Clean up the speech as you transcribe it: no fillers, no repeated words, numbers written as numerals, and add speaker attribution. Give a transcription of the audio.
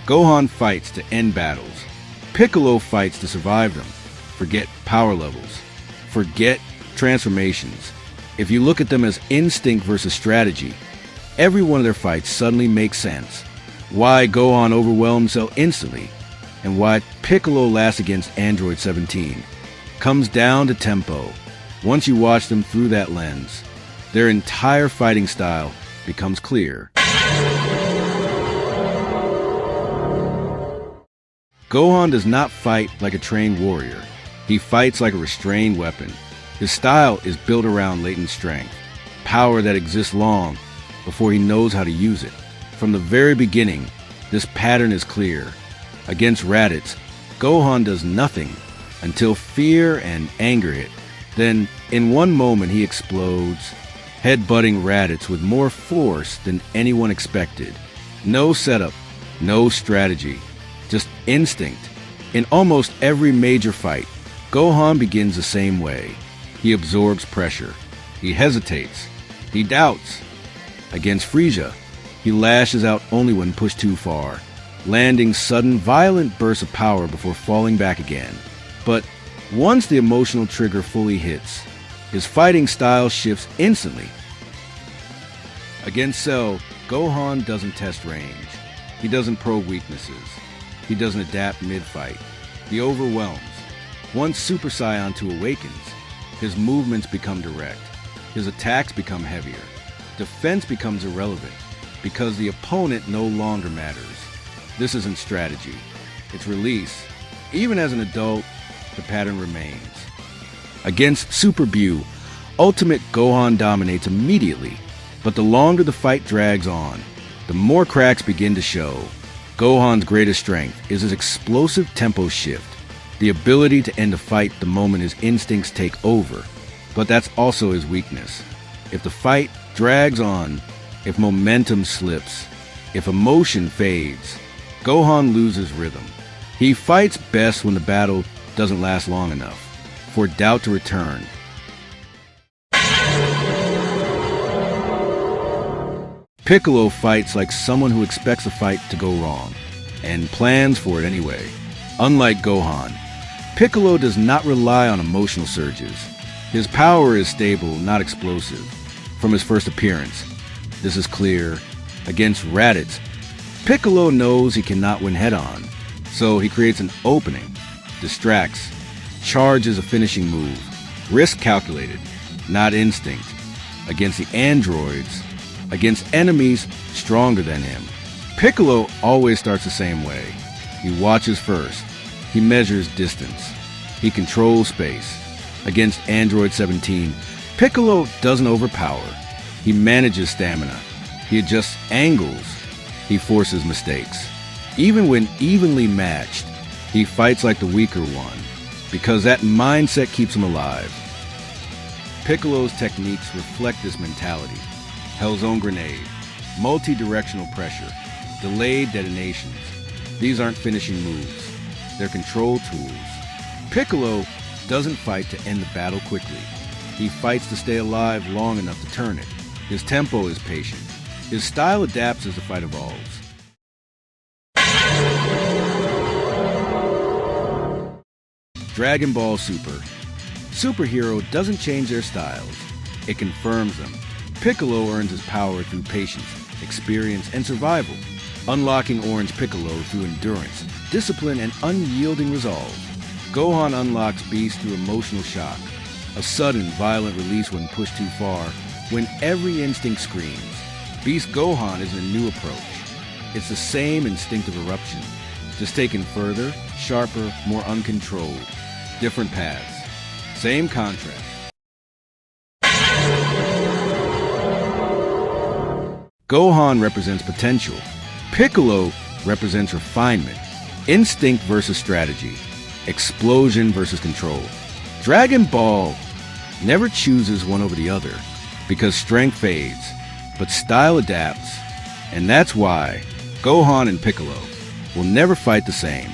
Speaker 1: Gohan fights to end battles. Piccolo fights to survive them. Forget power levels. Forget transformations. If you look at them as instinct versus strategy, every one of their fights suddenly makes sense. Why Gohan overwhelms Cell instantly, and why Piccolo lasts against Android 17, comes down to tempo. Once you watch them through that lens, their entire fighting style becomes clear. Gohan does not fight like a trained warrior. He fights like a restrained weapon. His style is built around latent strength, power that exists long before he knows how to use it. From the very beginning, this pattern is clear. Against Raditz, Gohan does nothing until fear and anger hit. Then, in one moment, he explodes, headbutting Raditz with more force than anyone expected. No setup, no strategy, just instinct. In almost every major fight, Gohan begins the same way. He absorbs pressure. He hesitates. He doubts. Against Frieza, he lashes out only when pushed too far, landing sudden, violent bursts of power before falling back again. But once the emotional trigger fully hits, his fighting style shifts instantly. Against Cell, Gohan doesn't test range. He doesn't probe weaknesses. He doesn't adapt mid-fight. He overwhelms. Once Super Saiyan 2 awakens, his movements become direct. His attacks become heavier. Defense becomes irrelevant because the opponent no longer matters. This isn't strategy. It's release. Even as an adult, the pattern remains. Against Super Buu, Ultimate Gohan dominates immediately, but the longer the fight drags on, the more cracks begin to show. Gohan's greatest strength is his explosive tempo shift, the ability to end a fight the moment his instincts take over. But that's also his weakness. If the fight drags on, if momentum slips, if emotion fades, Gohan loses rhythm. He fights best when the battle doesn't last long enough for doubt to return. Piccolo fights like someone who expects a fight to go wrong and plans for it anyway. Unlike Gohan, Piccolo does not rely on emotional surges. His power is stable, not explosive. From his first appearance, this is clear. Against Raditz, Piccolo knows he cannot win head-on, so he creates an opening, distracts, charges a finishing move. Risk calculated, not instinct. Against the androids, against enemies stronger than him, Piccolo always starts the same way. He watches first. He measures distance. He controls space. Against Android 17, Piccolo doesn't overpower. He manages stamina. He adjusts angles. He forces mistakes. Even when evenly matched, he fights like the weaker one, because that mindset keeps him alive. Piccolo's techniques reflect this mentality. Hell's Own Grenade, multi-directional pressure, delayed detonations. These aren't finishing moves. They're control tools. Piccolo doesn't fight to end the battle quickly. He fights to stay alive long enough to turn it. His tempo is patient. His style adapts as the fight evolves. Dragon Ball Super. Superhero doesn't change their styles. It confirms them. Piccolo earns his power through patience, experience, and survival, unlocking Orange Piccolo through endurance, discipline, and unyielding resolve. Gohan unlocks Beast through emotional shock, a sudden, violent release when pushed too far, when every instinct screams. Beast Gohan is a new approach. It's the same instinctive eruption, just taken further, sharper, more uncontrolled. Different paths. Same contrast. Gohan represents potential. Piccolo represents refinement. Instinct versus strategy. Explosion versus control. Dragon Ball never chooses one over the other because strength fades, but style adapts. And that's why Gohan and Piccolo will never fight the same.